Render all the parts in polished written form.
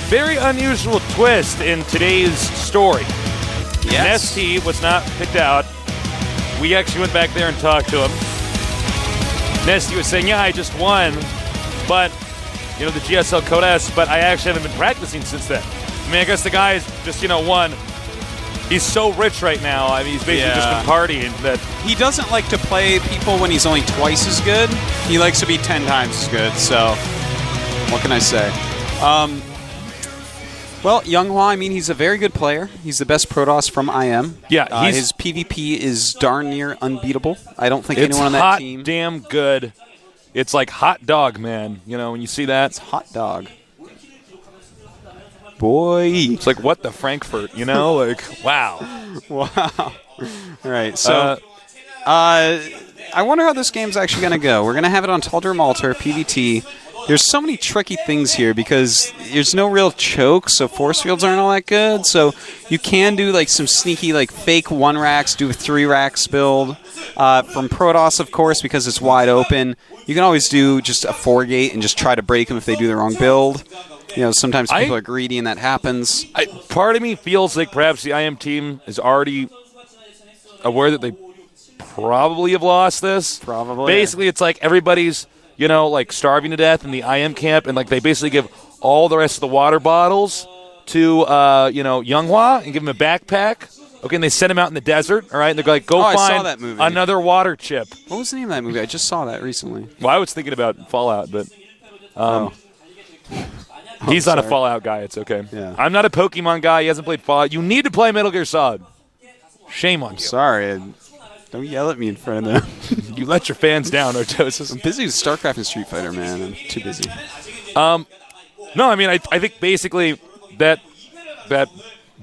very unusual twist in today's story. Yes. Nesty was not picked out. We actually went back there and talked to him. Nesty was saying, yeah, I just won, but, the GSL Code S, but I actually haven't been practicing since then. I mean, I guess the guy's just, won. He's so rich right now. I mean, he's basically just been partying. That he doesn't like to play people when he's only twice as good. He likes to be 10 times as good, so what can I say? Well, Younghwa, I mean, he's a very good player. He's the best Protoss from IM. Yeah, his PvP is darn near unbeatable. I don't think anyone on that team... It's hot damn good. It's like hot dog, man. When you see that. It's hot dog. Boy. It's like, what the Frankfurt, Like, wow. Wow. All right, so... I wonder how this game's actually going to go. We're going to have it on Taldrum Malter, PvT. There's so many tricky things here because there's no real choke, so force fields aren't all that good. So you can do like some sneaky like fake 1 racks, do a 3 racks build. From Protoss, of course, because it's wide open, you can always do just a 4 gate and just try to break them if they do the wrong build. Sometimes people are greedy and that happens. Part of me feels like perhaps the IM team is already aware that they probably have lost this. Probably. Basically, it's like everybody's... like starving to death in the IM camp, and like they basically give all the rest of the water bottles to, Younghwa and give him a backpack. Okay, and they send him out in the desert, all right? And they're like, go find another water chip. What was the name of that movie? I just saw that recently. Well, I was thinking about Fallout, but he's not a Fallout guy. It's okay. Yeah. I'm not a Pokemon guy. He hasn't played Fallout. You need to play Metal Gear Solid. Shame on you. Sorry. Don't yell at me in front of them. You let your fans down, Ortosis. I'm busy with StarCraft and Street Fighter, man. I'm too busy. No, I mean, I think basically that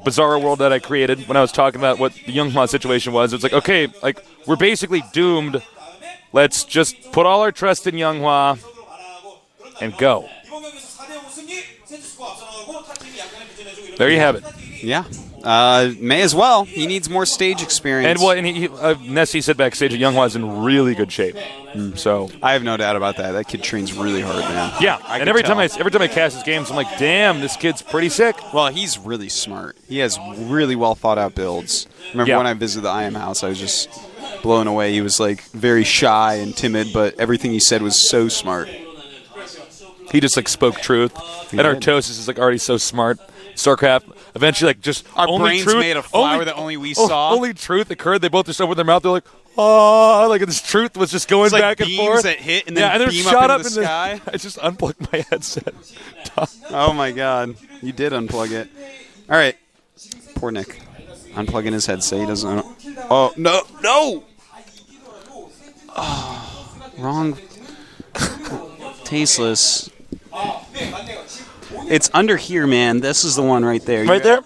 bizarre world that I created when I was talking about what the Younghwa situation was, it's like, okay, like we're basically doomed. Let's just put all our trust in Younghwa and go. There you have it. Yeah. May as well. He needs more stage experience. And Nessie said backstage that Younghwa's in really good shape. So I have no doubt about that. That kid trains really hard, man. Yeah, and every time I cast his games, I'm like, damn, this kid's pretty sick. Well, he's really smart. He has really well thought out builds. Remember when I visited the IM house, I was just blown away. He was like very shy and timid, but everything he said was so smart. He just like spoke truth. And Artosis is like already so smart. StarCraft eventually like just our only brains truth, made a flower that only we saw. Only truth occurred. They both just opened their mouth. They're like, oh, like this truth was just going back and forth. That hit and then and beam shot up into the sky. I just unplugged my headset. Oh my god, you did unplug it. All right, poor Nick, unplugging his headset. He doesn't. Oh no. Oh, wrong. Tasteless. It's under here, man. This is the one right there. Right there?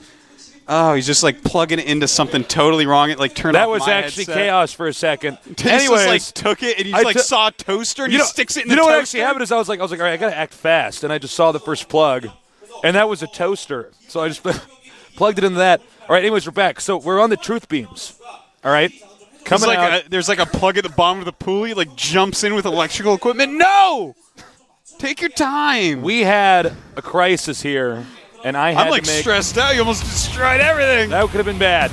Oh, he's just like plugging it into something totally wrong. It like turned off my headset. That was actually chaos for a second. Anyways, like took it and he like saw a toaster and he sticks it in the toaster. You know what actually happened is I was like, all right, I gotta act fast, and I just saw the first plug, and that was a toaster. So I just plugged it into that. All right, anyways, we're back. So we're on the truth beams. All right, coming out. There's like a plug at the bottom of the pool. He like jumps in with electrical equipment. No. Take your time. We had a crisis here, and I'm like stressed out. You almost destroyed everything. That could have been bad.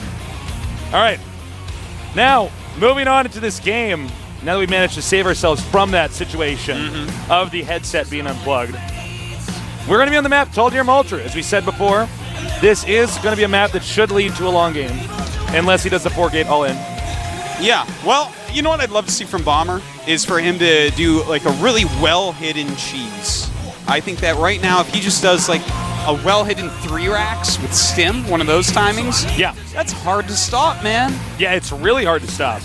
All right. Now, moving on into this game, now that we managed to save ourselves from that situation of the headset being unplugged, we're going to be on the map Taldrum Ultra. As we said before, this is going to be a map that should lead to a long game, unless he does the 4-gate all-in. Yeah, well, you know what I'd love to see from Bomber is for him to do like a really well-hidden cheese. I think that right now, if he just does like a well-hidden 3 racks with stim, one of those timings, that's hard to stop, man. Yeah, it's really hard to stop.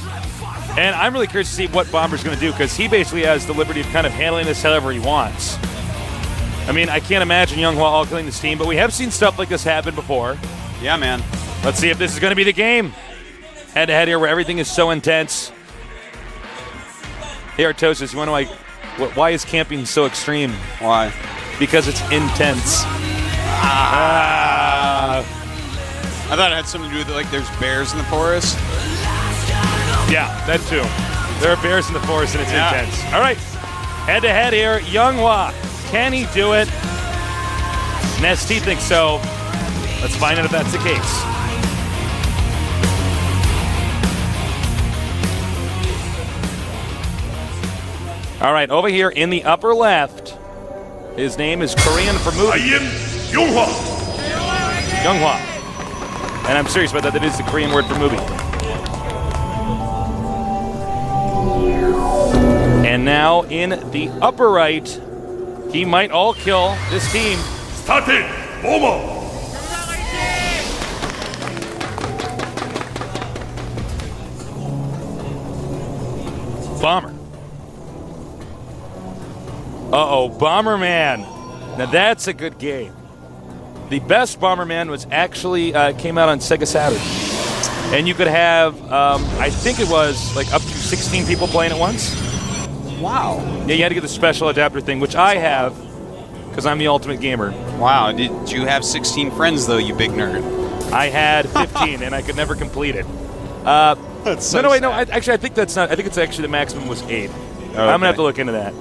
And I'm really curious to see what Bomber's going to do, because he basically has the liberty of kind of handling this however he wants. I mean, I can't imagine Younghwa all-killing this team, but we have seen stuff like this happen before. Yeah, man. Let's see if this is going to be the game. Head-to-head here where everything is so intense. Hey, Artosis, you want to know why is camping so extreme? Why? Because it's intense. I thought it had something to do with like there's bears in the forest. Yeah, that too. There are bears in the forest and it's intense. All right, head-to-head here. Younghwa, can he do it? And ST thinks so. Let's find out if that's the case. All right, over here in the upper left, his name is Korean for movie. I am Yoonghwa. Younghwa. And I'm serious about that. That is the Korean word for movie. And now in the upper right, he might all kill this team. StarTale, Momo. Bomber. Uh-oh, Bomberman. Now that's a good game. The best Bomberman was actually came out on Sega Saturn. And you could have, I think it was like up to 16 people playing at once. Wow. Yeah, you had to get the special adapter thing, which I have, because I'm the ultimate gamer. Wow. Did you have 16 friends, though, you big nerd? I had 15, and I could never complete it. That's so no, sad. actually, I think that's not. I think it's actually the maximum was 8. Okay. I'm gonna have to look into that.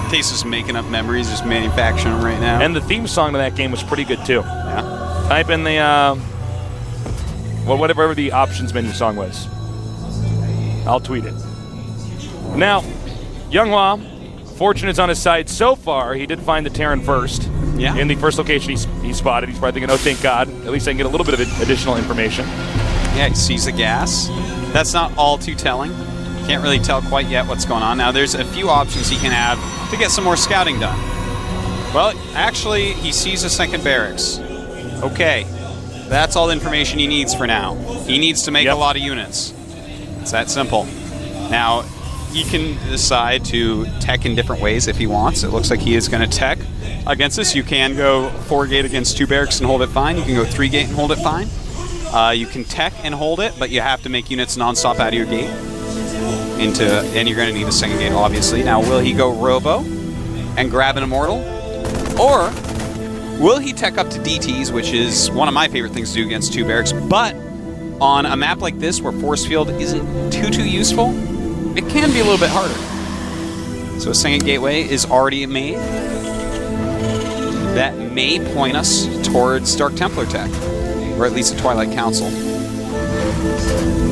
Case is making up memories, just manufacturing them right now. And the theme song to that game was pretty good too. Yeah. Type in the whatever the options menu song was. I'll tweet it. Now, Younghwa, fortune is on his side so far. He did find the Terran first. Yeah. In the first location he spotted. He's probably thinking, oh, thank God. At least I can get a little bit of additional information. Yeah, he sees the gas. That's not all too telling. Can't really tell quite yet what's going on. Now, there's a few options he can have to get some more scouting done. Well, actually, he sees a second barracks. Okay. That's all the information he needs for now. He needs to make a lot of units. It's that simple. Now, he can decide to tech in different ways if he wants. It looks like he is going to tech against this. You can go 4-gate against 2 barracks and hold it fine. You can go 3-gate and hold it fine. You can tech and hold it, but you have to make units nonstop out of your gate. And you're going to need a second gate, obviously. Now, will he go Robo and grab an Immortal? Or will he tech up to DTs, which is one of my favorite things to do against 2 barracks, but on a map like this where Force Field isn't too useful, it can be a little bit harder. So a second gateway is already made. That may point us towards Dark Templar tech, or at least a Twilight Council.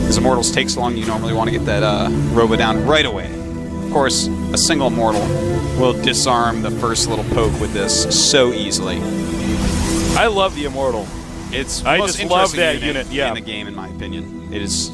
Because Immortals take so long, you normally want to get that Robo down right away. Of course, a single Immortal will disarm the first little poke with this so easily. I love the Immortal. It's I most just love interesting that unit, yeah. in the game, in my opinion. It is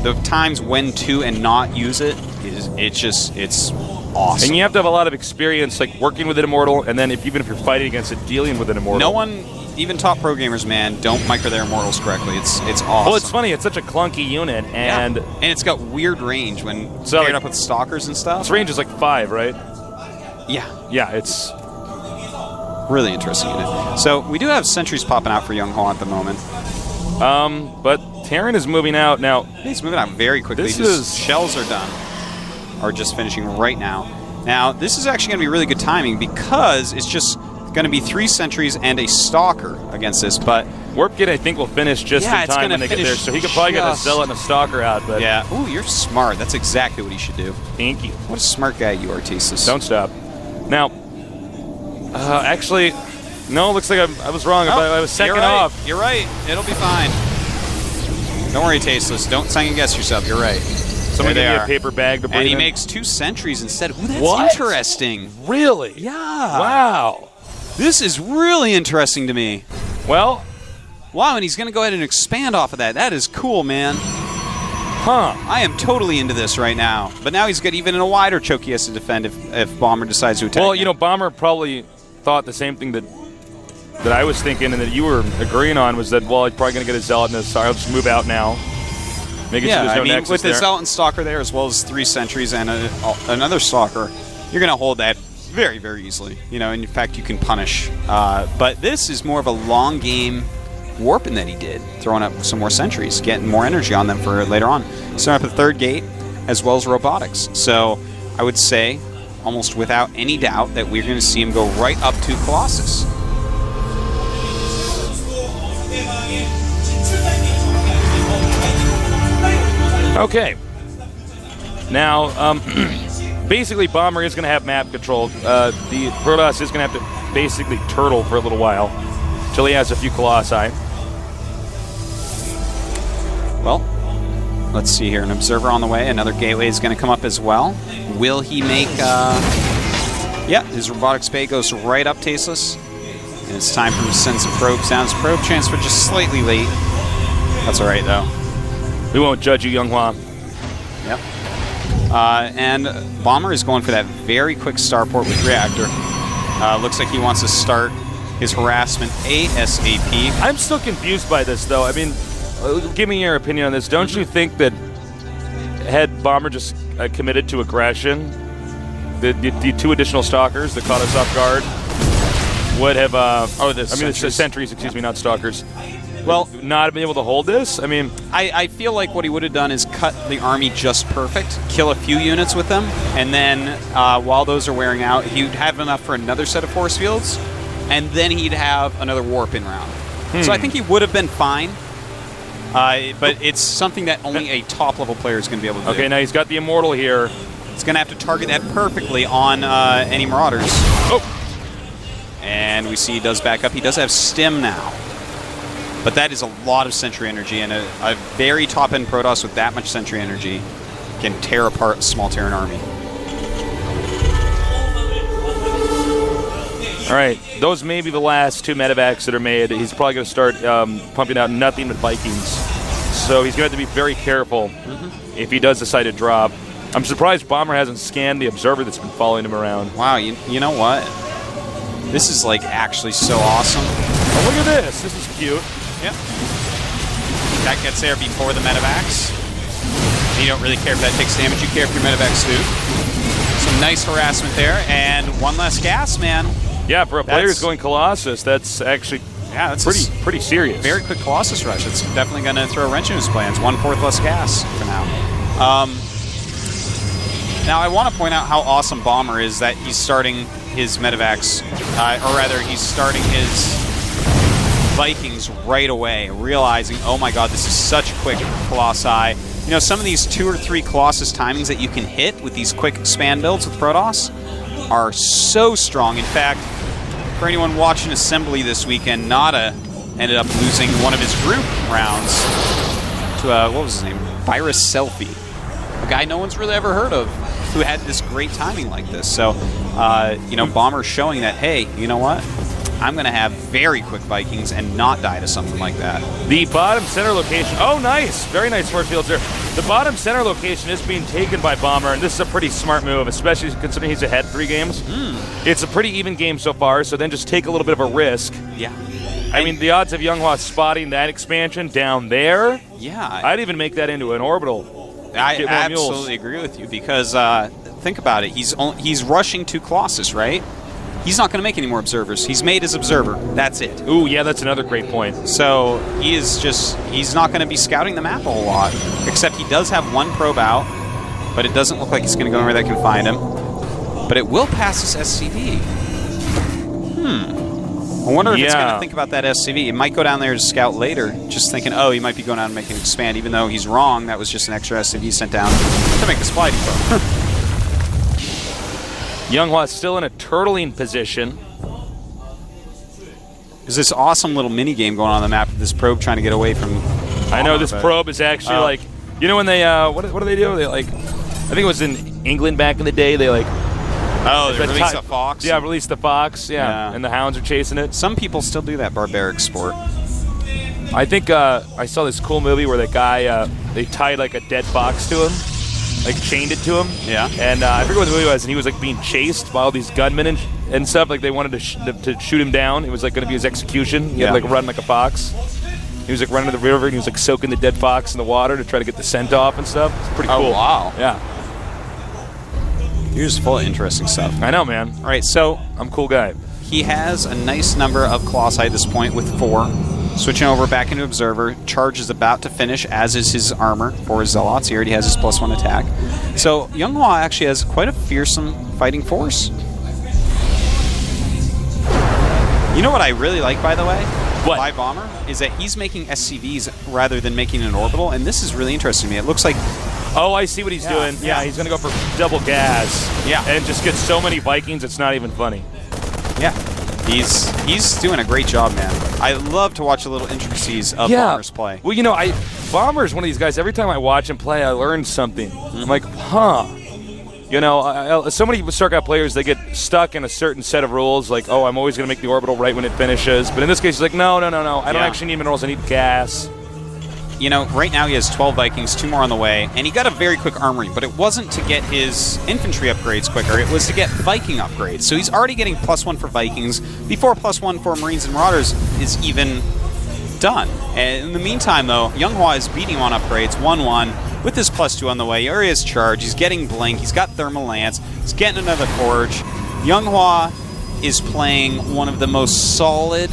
the times when to and not use it. It's awesome. And you have to have a lot of experience, like working with an Immortal, and then even if you're fighting against it, dealing with an Immortal. No one, even top pro gamers, man, don't micro their Immortals correctly. It's awesome. Well, it's funny. It's such a clunky unit, and and it's got weird range when So, paired like, up with stalkers and stuff. its range is like 5, right? Yeah, Yeah, it's really interesting unit. So we do have sentries popping out for Younghwa at the moment. but Terran is moving out now. He's moving out very quickly. This Just is- shells are done, are just finishing right now. Now this is actually going to be really good timing because it's just going to be 3 sentries and a stalker against this. But Warp Gate, I think, will finish just Yeah, in it's time gonna when they get there, finish so he could probably get a just- Zealot and a Stalker out. But yeah, ooh, you're smart. That's exactly what he should do. thank you. What a smart guy you are, Tesis. Don't stop. Now, actually, no. Looks like I was wrong. I was second you're right. off. You're right. It'll be fine. Don't worry, Tasteless. Don't second guess yourself. You're right. Someone There give they me a are. paper bag to bring And he in. makes 2 sentries instead. Ooh, that's What? interesting. Really? Yeah. Wow. This is really interesting to me. Well, Wow, and he's going to go ahead and expand off of that. That is cool, man. huh? I am totally into this right now. But now he's got even a wider choke he has to defend if Bomber decides to attack. Well, him. you know, Bomber probably thought the same thing that I was thinking, and that you were agreeing on, was that, well, he's probably going to get a Zealot and a Star. I'll just move out now. Make it so yeah, there's no I mean, nexus with the there. Zealot and Stalker there, as well as 3 sentries and another Stalker, you're going to hold that very, very easily. You know, in fact, you can punish. But this is more of a long game warping that he did, throwing up some more sentries, getting more energy on them for later on. Starting up a 3rd gate, as well as robotics. So I would say, almost without any doubt, that we're going to see him go right up to Colossus. Okay. Now, basically, Bomber is going to have map control. The Protoss is going to have to basically turtle for a little while until he has a few Colossi. Well, let's see here. An Observer on the way. Another Gateway is going to come up as well. Will he make... yeah, his Robotics Bay goes right up Tasteless. And it's time for him to send some probes down. His probe transfer just slightly late. That's all right, though. We won't judge you, Younghwa. Yep. And Bomber is going for that very quick starport with Reactor. Looks like he wants to start his harassment ASAP. I'm still confused by this, though. I mean, give me your opinion on this. Don't you think that had Bomber just committed to aggression, the two additional Stalkers that caught us off guard would have... the Sentries, excuse me, not Stalkers. Well, not been able to hold this? I mean... I feel like what he would have done is cut the army just perfect, kill a few units with them, and then while those are wearing out, he'd have enough for another set of force fields, and then he'd have another warp-in round. So I think he would have been fine, but it's something that only a top-level player is going to be able to do. Okay, now he's got the Immortal here. He's going to have to target that perfectly on any Marauders. Oh! And we see he does back up. He does have Stim now. But that is a lot of Sentry energy, and a very top-end Protoss with that much Sentry energy can tear apart a small Terran army. All right, those may be the last two medevacs that are made. He's probably going to start pumping out nothing but Vikings. So he's going to have to be very careful if he does decide to drop. I'm surprised Bomber hasn't scanned the Observer that's been following him around. Wow, you know what? This is, like, actually so awesome. Oh, look at this. This is cute. Yep. That gets there before the medevacs. You don't really care if that takes damage. You care if your medevacs do. Some nice harassment there, and one less gas, man. Yeah, for a player who's going Colossus, that's actually pretty serious. Very quick Colossus rush. It's definitely going to throw a wrench in his plans. 1/4 less gas for now. Now, I want to point out how awesome Bomber is that he's starting his medevacs, or rather, he's starting his Vikings right away, realizing, oh my god, this is such quick Colossi. You know, some of these 2 or 3 Colossus timings that you can hit with these quick expand builds with Protoss are so strong. In fact, for anyone watching Assembly this weekend, Nada ended up losing one of his group rounds to, what was his name? Virus Selfie. A guy no one's really ever heard of who had this great timing like this. So, you know, Bomber's showing that, hey, you know what? I'm going to have very quick Vikings and not die to something like that. The bottom center location. Oh, nice. Very nice force fields there. The bottom center location is being taken by Bomber, and this is a pretty smart move, especially considering he's ahead 3 games. It's a pretty even game so far, so then just take a little bit of a risk. Yeah. I mean, the odds of Younghwa spotting that expansion down there, yeah, I'd even make that into an orbital. I absolutely agree with you, because think about it. He's rushing to Colossus, right? He's not going to make any more observers. He's made his observer. That's it. Ooh, yeah, that's another great point. So he's not going to be scouting the map a whole lot, except he does have 1 probe out, but it doesn't look like he's going to go anywhere that can find him. But it will pass this SCV. I wonder if it's going to think about that SCV. It might go down there to scout later, just thinking, oh, he might be going down and making an expand, even though he's wrong. That was just an extra SCV sent down to make the supply depot. Younghwa still in a turtling position. There's this awesome little mini game going on the map with this probe trying to get away from... I know this probe is actually like... You know when they... what do they do? They like... I think it was in England back in the day. They like... Oh, they released the fox? Yeah, released the fox, yeah. And the hounds are chasing it. Some people still do that barbaric sport. I think I saw this cool movie where that guy, they tied like a dead fox to him. Like, chained it to him. Yeah. And I forget what the movie was, and he was, like, being chased by all these gunmen and stuff. Like, they wanted to shoot him down. It was, like, going to be his execution. He had to, like, run like a fox. He was, like, running to the river, and he was, like, soaking the dead fox in the water to try to get the scent off and stuff. It's pretty cool. Oh, wow. Yeah. You're just full of interesting stuff. I know, man. All right, so... I'm a cool guy. He has a nice number of Colossi at this point with 4. Switching over back into Observer. Charge is about to finish, as is his armor for his Zealots. He already has his +1 attack. So Younghwa actually has quite a fearsome fighting force. You know what I really like, by the way? What? By Bomber? Is that he's making SCVs rather than making an orbital, and this is really interesting to me. It looks like Oh, I see what he's doing. Yeah, he's going to go for double gas. Yeah. And just get so many Vikings, it's not even funny. Yeah. He's doing a great job, man. I love to watch the little intricacies of Bombers play. Well, you know, Bomber's one of these guys, every time I watch him play, I learn something. I'm like, huh. You know, so many StarCraft players, they get stuck in a certain set of rules, like, oh, I'm always going to make the orbital right when it finishes. But in this case, he's like, no. I don't actually need minerals, I need gas. You know, right now he has 12 Vikings, 2 more on the way, and he got a very quick armory, but it wasn't to get his infantry upgrades quicker, it was to get Viking upgrades. So he's already getting +1 for Vikings before +1 for Marines and Marauders is even done. And in the meantime, though, Younghua is beating him on upgrades, 1-1, with his +2 on the way. He already has Charge, he's getting Blink, he's got Thermal Lance, he's getting another Forge. Younghua is playing one of the most solid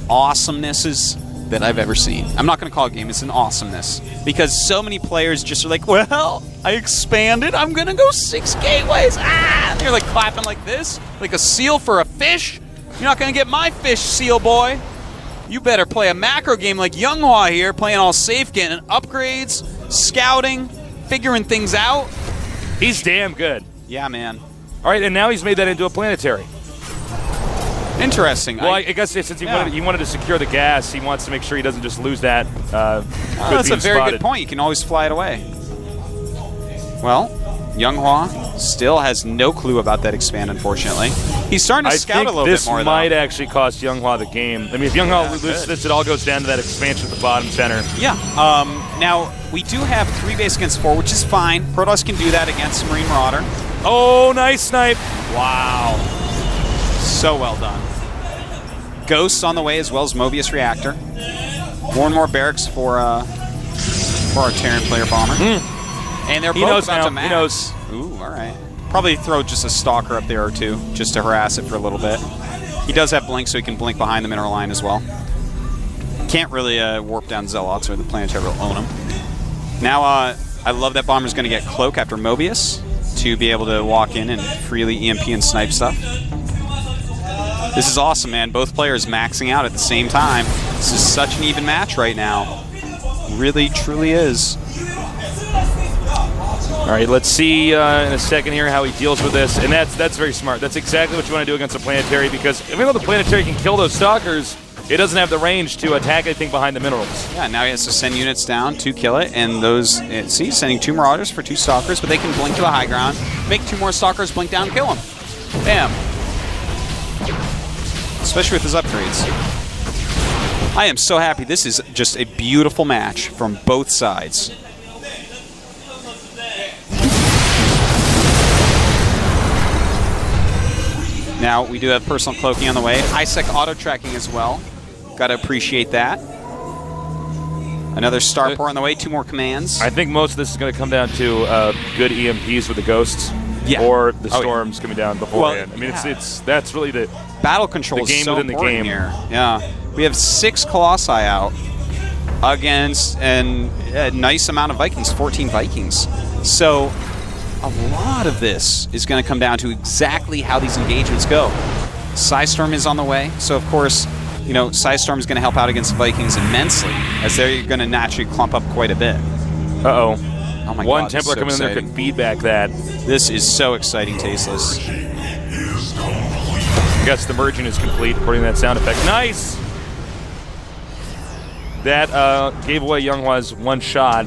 awesomenesses that I've ever seen. I'm not going to call it a game, it's an awesomeness. Because so many players just are like, well, I expanded, I'm going to go 6 gateways. Ah! And they're like clapping like this, like a seal for a fish. You're not going to get my fish, seal boy. You better play a macro game like Younghua here, playing all safe, getting upgrades, scouting, figuring things out. He's damn good. Yeah, man. All right, and now he's made that into a planetary. Interesting. Well, I guess since he wanted to secure the gas, he wants to make sure he doesn't just lose that. That's a very good point. You can always fly it away. Well, Younghua still has no clue about that expand, unfortunately. He's starting to scout a little bit more, this might actually cost Younghua the game. I mean, if Younghua loses this, it all goes down to that expansion at the bottom center. Yeah. Now, we do have 3 base against 4, which is fine. Protoss can do that against Marine Marauder. Oh, nice snipe. Wow. So well done. Ghosts on the way, as well as Mobius Reactor. More and more barracks for our Terran player bomber. And they're both about to max. He knows. Ooh, all right. Probably throw just a stalker up there or 2, just to harass it for a little bit. He does have blink, so he can blink behind the mineral line as well. Can't really warp down Zealots, or the planetary will own them. Now, I love that bomber's going to get Cloak after Mobius to be able to walk in and freely EMP and snipe stuff. This is awesome, man. Both players maxing out at the same time. This is such an even match right now. Really, truly is. All right, let's see in a second here how he deals with this. And that's very smart. That's exactly what you want to do against a planetary, because even though the planetary can kill those stalkers, it doesn't have the range to attack anything behind the minerals. Yeah, now he has to send units down to kill it, and those, see, sending 2 Marauders for 2 Stalkers, but they can blink to the high ground, make 2 more Stalkers, blink down, and kill them. Bam. Especially with his upgrades. I am so happy. This is just a beautiful match from both sides. Now, we do have personal cloaking on the way. High-sec auto-tracking as well. Gotta appreciate that. Another starport on the way, 2 more commands. I think most of this is going to come down to good EMPs with the ghosts. Yeah. Or the storms coming down beforehand. Well, I mean, it's that's really the battle control game is so within the important game here. Yeah. We have 6 Colossi out against a nice amount of Vikings, 14 Vikings. So a lot of this is going to come down to exactly how these engagements go. Psystorm is on the way, so of course, you know, Psystorm is going to help out against Vikings immensely, as they're going to naturally clump up quite a bit. Uh-oh. Oh my One God, Templar so coming in there could feedback that. This is so exciting, Tasteless. I guess the merging is complete, according to that sound effect. Nice! That gave away Younghua's one shot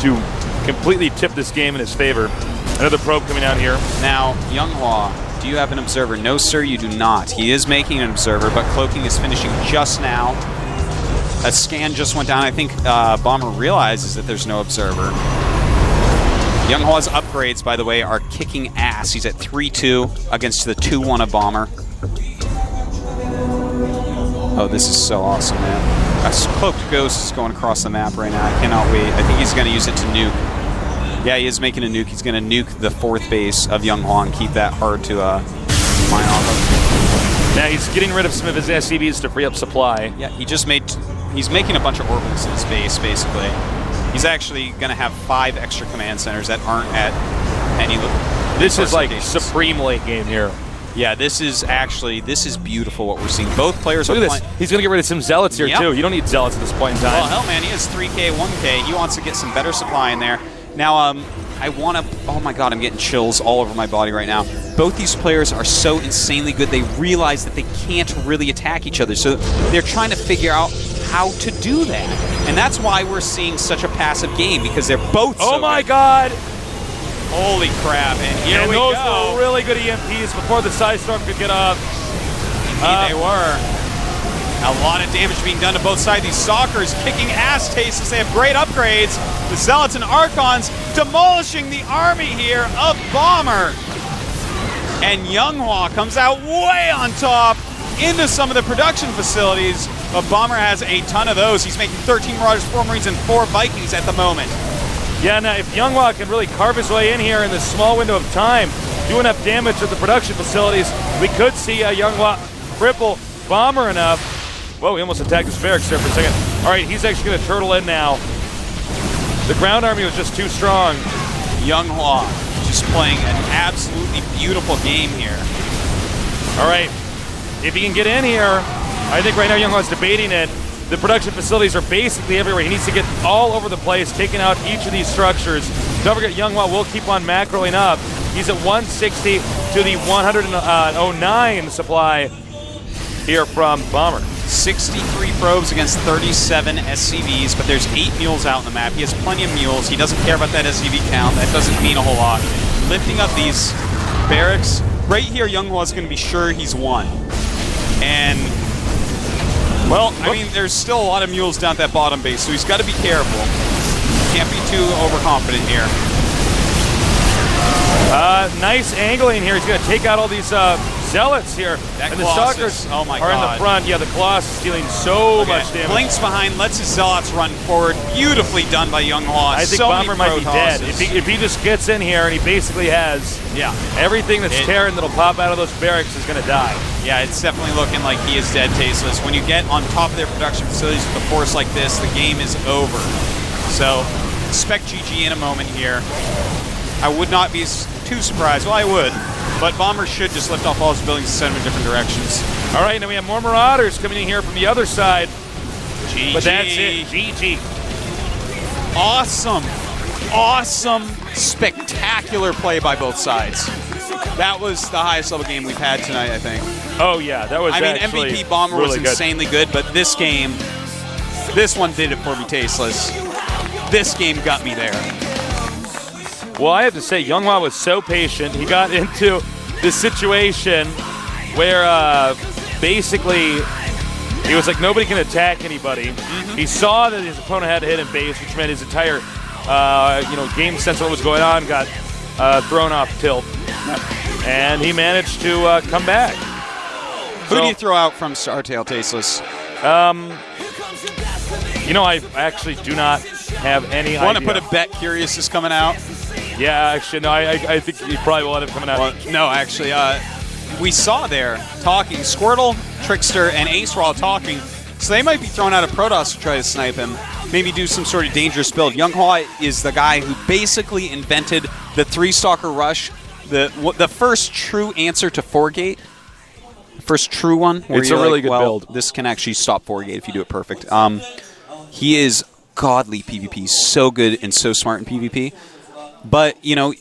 to completely tip this game in his favor. Another probe coming out here. Now, Younghua, do you have an observer? No, sir, you do not. He is making an observer, but cloaking is finishing just now. A scan just went down. I think Bomber realizes that there's no observer. Younghua's upgrades, by the way, are kicking ass. He's at 3-2 against the 2-1 of Bomber. Oh, this is so awesome, man. A cloaked ghost is going across the map right now. I cannot wait. I think he's going to use it to nuke. Yeah, he is making a nuke. He's going to nuke the 4th base of Younghua and keep that hard to mine off of. Now he's getting rid of some of his SCVs to free up supply. Yeah, he's making a bunch of orbitals in his base, basically. He's actually going to have 5 extra command centers that aren't at any. This is like supreme late game here. Yeah, this is beautiful what we're seeing. Both players are Look at playing. this. He's going to get rid of some Zealots here, Yep. too. You don't need Zealots at this point in time. Well, hell, man, he has 3K, 1K. He wants to get some better supply in there. Now, I want to... Oh, my God, I'm getting chills all over my body right now. Both these players are so insanely good. They realize that they can't really attack each other. So they're trying to figure out how to do that. And that's why we're seeing such a passive game, because they're both Oh, my God. Holy crap, and here we those go. were really good EMPs before the Side Storm could get up. Indeed, they were. A lot of damage being done to both sides. These Stalkers kicking ass Tasteless. They have great upgrades. The Zealots and Archons demolishing the army here of Bomber. And Younghwa comes out way on top into some of the production facilities. But Bomber has a ton of those. He's making 13 Marauders, 4 Marines, and 4 Vikings at the moment. Yeah, now if Younghwa can really carve his way in here in this small window of time, do enough damage at the production facilities, we could see Younghwa cripple Bomber enough. Whoa, he almost attacked his barracks there for a second. All right, he's actually going to turtle in now. The ground army was just too strong. Younghwa just playing an absolutely beautiful game here. All right, if he can get in here, I think right now Younghwa's debating it. The production facilities are basically everywhere. He needs to get all over the place, taking out each of these structures. Don't forget, Younghwa will keep on macroing up. He's at 160 to the 109 supply here from Bomber. 63 probes against 37 SCVs, but there's 8 mules out on the map. He has plenty of mules. He doesn't care about that SCV count. That doesn't mean a whole lot. Lifting up these barracks, right here, Younghwa's going to be sure he's won. And, well, I mean, there's still a lot of mules down at that bottom base, so he's got to be careful. Can't be too overconfident here. Nice angling here. He's going to take out all these Zealots here. That and the Colossus, Stalkers oh my are in God. the front. Yeah, the Colossus dealing so much damage. Blinks behind, lets his Zealots run forward. Beautifully done by Younghwa. I think so Bomber might be dead. Protosses. If he just gets in here and he basically has everything that's Terran that'll pop out of those barracks is going to die. Yeah, it's definitely looking like he is dead, Tasteless. When you get on top of their production facilities with a force like this, the game is over. So, expect GG in a moment here. I would not be too surprised. Well, I would. But Bomber should just lift off all his buildings and send them in different directions. All right, now we have more Marauders coming in here from the other side. GG. But that's it. GG. Awesome. Awesome, spectacular play by both sides. That was the highest level game we've had tonight, I think. Oh, yeah. That was actually MVP Bomber really was good. insanely good, but this game, this one did it for me, Tasteless. This game got me there. Well, I have to say, Younghwa was so patient. He got into this situation where basically he was like, nobody can attack anybody. He saw that his opponent had a hidden base, which meant his entire game sense of what was going on got thrown off tilt. And he managed to come back. Who do you throw out from StarTale, Tasteless? I actually do not have any idea. Want to put a bet Curious is coming out? Yeah, actually, no, I think he probably will end up coming out. Well, no, actually, we saw there talking. Squirtle, Trickster, and Ace were all talking. So they might be throwing out a Protoss to try to snipe him. Maybe do some sort of dangerous build. Younghwa is the guy who basically invented the 3-Stalker Rush, the first true answer to 4-Gate. First true one. Where It's a really good build. This can actually stop 4-Gate if you do it perfect. He is godly PvP. So good and so smart in PvP. But, no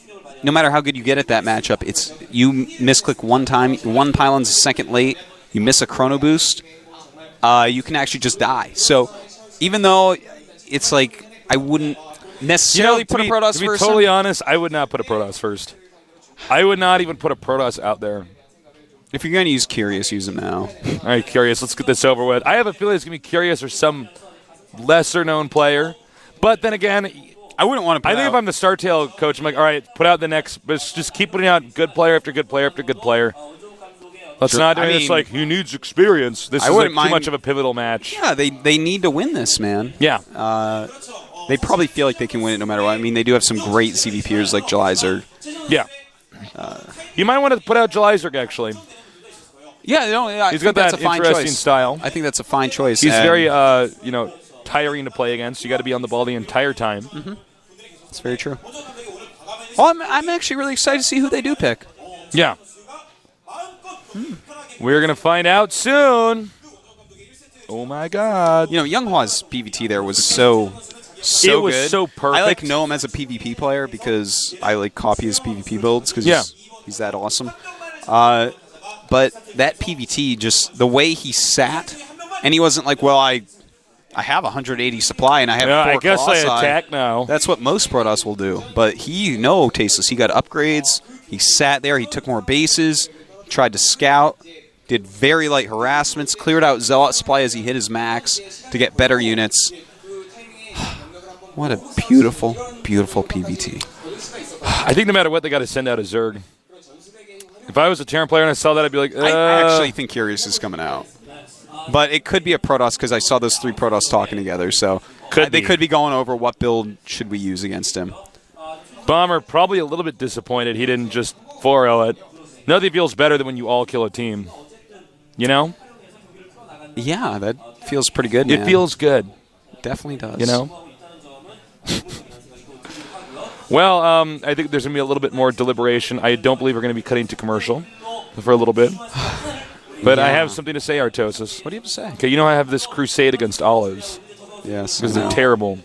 matter how good you get at that matchup, it's you misclick one time, one pylon's a second late, you miss a chrono boost, you can actually just die. So even though it's like I wouldn't necessarily put a Protoss first. To be totally honest, I would not put a Protoss first. I would not even put a Protoss out there. If you're going to use Curious, use him now. All right, Curious, let's get this over with. I have a feeling it's going to be Curious or some lesser-known player. But then again, I wouldn't want to put I think if I'm the StarTale coach, I'm like, all right, put out the next, but just keep putting out good player after good player after good player. Let's not do this like, he needs experience. This is like too much of a pivotal match. Yeah, they need to win this, man. Yeah. They probably feel like they can win it no matter what. I mean, they do have some great CVPers like Jelizer. Yeah. You might want to put out Jelizerg, actually. Yeah, he's got that interesting style. I think that's a fine choice. He's very, tiring to play against. You got to be on the ball the entire time. Mm-hmm. That's very true. Well, I'm actually really excited to see who they do pick. Yeah. We're going to find out soon. Oh, my God. You know, Younghwa's PVT there was so It was good. so perfect. I like know him as a PvP player because I like copy his PvP builds because he's that awesome. But that PVT, just the way he sat, and he wasn't like, well, I have 180 supply and I have 4 I guess Colossi. I attack now. That's what most Protoss will do. But Tasteless, he got upgrades. He sat there. He took more bases, tried to scout, did very light harassments, cleared out Zealot supply as he hit his max to get better units. What a beautiful, beautiful PVT. I think no matter what, they got to send out a Zerg. If I was a Terran player and I saw that, I'd be like, I actually think Curious is coming out. But it could be a Protoss because I saw those 3 Protoss talking together. So they could be going over what build should we use against him. Bomber probably a little bit disappointed he didn't just 4-0 it. Nothing feels better than when you all kill a team. You know? Yeah, that feels pretty good, man. It feels good. Definitely does. You know? Well, I think there's going to be a little bit more deliberation. I don't believe we're going to be cutting to commercial for a little bit. But I have something to say, Artosis. What do you have to say? Okay, you know I have this crusade against olives. Yes. Because they're terrible.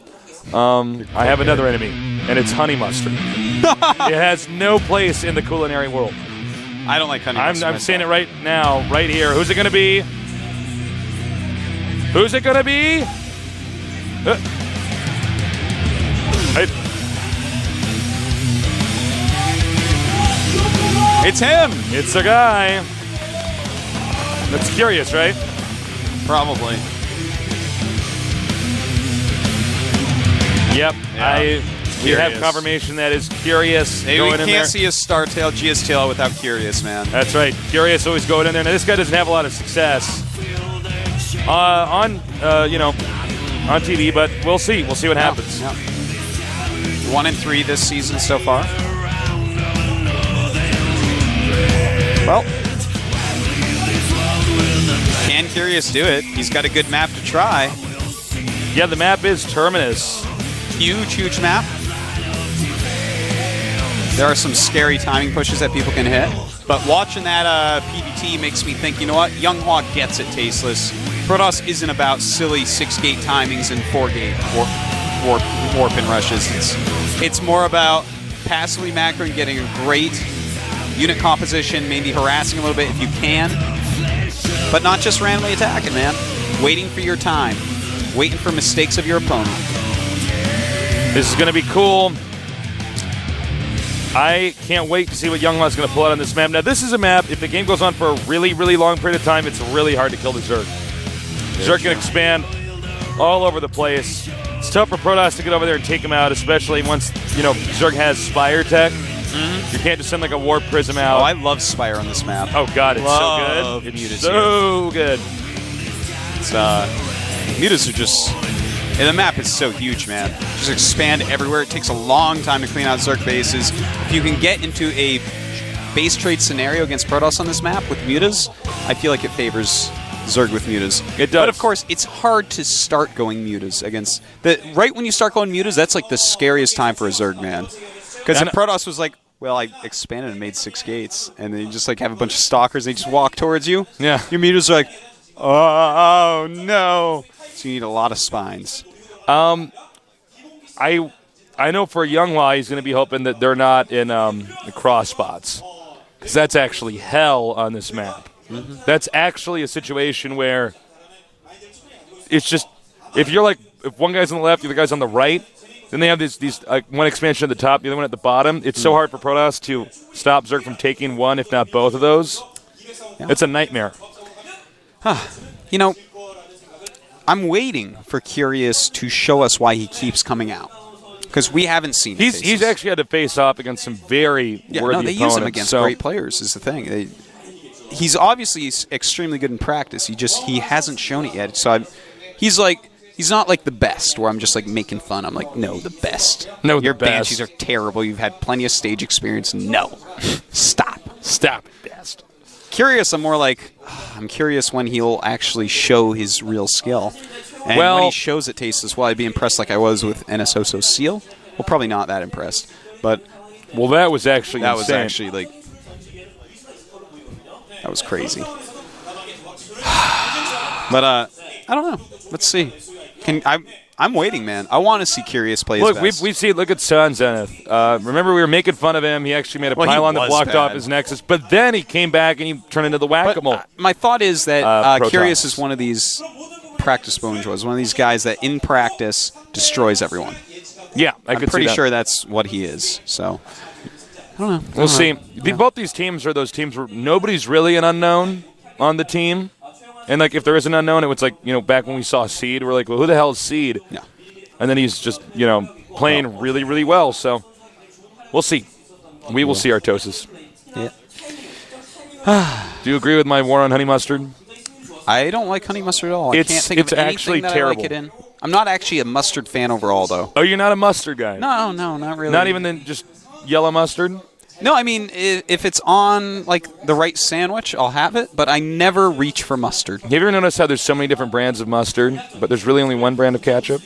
I have another enemy, and it's honey mustard. It has no place in the culinary world. I don't like honey mustard. I'm saying it right now, right here. Who's it going to be? Who's it going to be? It's him! It's a guy. That's Curious, right? Probably. Yep. Yeah. We have confirmation that is Curious Maybe going we in can't there. see a StarTale, GSTale without Curious, man. That's right. Curious always going in there. Now, this guy doesn't have a lot of success on TV, but we'll see. We'll see what happens. Yeah. 1-3 this season so far. Well, can Curious do it? He's got a good map to try. Yeah, the map is Terminus. Huge, huge map. There are some scary timing pushes that people can hit. But watching that PVT makes me think, you know what? Younghwa gets it, Tasteless. Protoss isn't about silly 6-gate timings and 4-gate warp and rushes. It's more about passively macroing, getting a great unit composition, maybe harassing a little bit if you can, but not just randomly attacking, man. Waiting for your time. Waiting for mistakes of your opponent. This is going to be cool. I can't wait to see what Younghwa's going to pull out on this map. Now, this is a map, if the game goes on for a really, really long period of time, it's really hard to kill the Zerg. Zerg can expand all over the place. It's tough for Protoss to get over there and take him out, especially once, Zerg has Spire tech. You can't just send like a warp prism out. Oh, I love Spire on this map. Oh God, it's so good. It's so good. It's mutas are just. And the map is so huge, man. Just expand everywhere. It takes a long time to clean out Zerg bases. If you can get into a base trade scenario against Protoss on this map with mutas, I feel like it favors Zerg with mutas. It does. But of course, it's hard to start going mutas against. Right when you start going mutas, that's like the scariest time for a Zerg, man. Because if Protoss was like, well, I expanded and made 6 gates, and then you just like have a bunch of stalkers, and they just walk towards you. Yeah. Your mutas are like, oh no. So you need a lot of spines. I know for Younghwa, he's going to be hoping that they're not in the cross spots, because that's actually hell on this map. Mm-hmm. That's actually a situation where it's just if one guy's on the left, the other guy's on the right. Then they have these one expansion at the top, the other one at the bottom. It's so hard for Protoss to stop Zerg from taking one, if not both of those. Yeah. It's a nightmare. I'm waiting for Curious to show us why he keeps coming out. Because we haven't seen it. He's actually had to face off against some very worthy opponents. They use him against great players is the thing. He's obviously extremely good in practice. He hasn't shown it yet. So he's not like the best, where I'm just like making fun. I'm like, no, the best. No, your the best. Banshees are terrible. You've had plenty of stage experience. No, stop. Best. Curious, I'm more like, I'm curious when he'll actually show his real skill. And when he shows it, Tasteless, will I be impressed like I was with NSOSO Seal? Well, probably not that impressed. But that was actually insane. Was actually like. That was crazy. But I don't know. Let's see. I'm waiting, man. I want to see Curious play his Look, best. we've seen. Look at Sun Zenith. Remember, we were making fun of him. He actually made a pylon that blocked off his Nexus, but then he came back and he turned into the whack-a-mole. My thought is that Curious Protoss. is one of these practice Bonejoys, one of these guys that in practice destroys everyone. Yeah, I'm pretty sure that's what he is. So I don't know. We'll see. Both these teams are those teams where nobody's really an unknown on the team. And, like, if there is an unknown, it was like, back when we saw Seed, we're like, well, who the hell is Seed? Yeah. And then he's just, playing really, really well. So we'll see. We will see Artosis. Yeah. Do you agree with my war on honey mustard? I don't like honey mustard at all. I can't think of anything actually that terrible. I like it in. I'm not actually a mustard fan overall, though. Oh, you're not a mustard guy? No, not really. Not even then just yellow mustard? No, I mean, if it's on, like, the right sandwich, I'll have it, but I never reach for mustard. Have you ever noticed how there's so many different brands of mustard, but there's really only one brand of ketchup?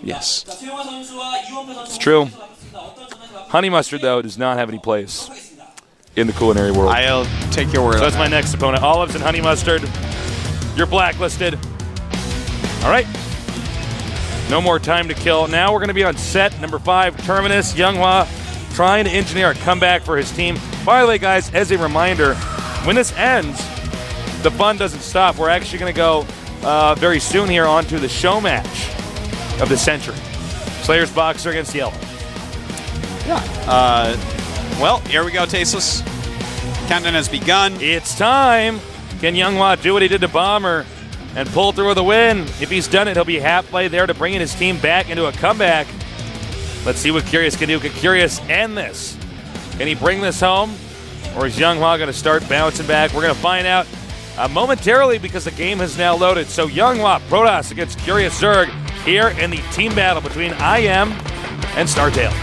Yes. It's true. Honey mustard, though, does not have any place in the culinary world. I'll take your word So on that's my that. next opponent. Olives and honey mustard. You're blacklisted. All right. No more time to kill. Now we're going to be on set number 5, Terminus. Younghwa trying to engineer a comeback for his team. By the way, guys, as a reminder, when this ends, the fun doesn't stop. We're actually going to go very soon here onto the show match of the century. Slayer's Boxer against Yellow. Yeah. Well, here we go, Tasteless. Countdown has begun. It's time. Can Younghwa do what he did to Bomber and pull through with a win? If he's done it, he'll be halfway there to bringing his team back into a comeback. Let's see what Curious can do. Can Curious end this? Can he bring this home? Or is Younghwa going to start bouncing back? We're going to find out momentarily because the game has now loaded. So Younghwa, Protoss against Curious Zerg here in the team battle between IM and StarTale.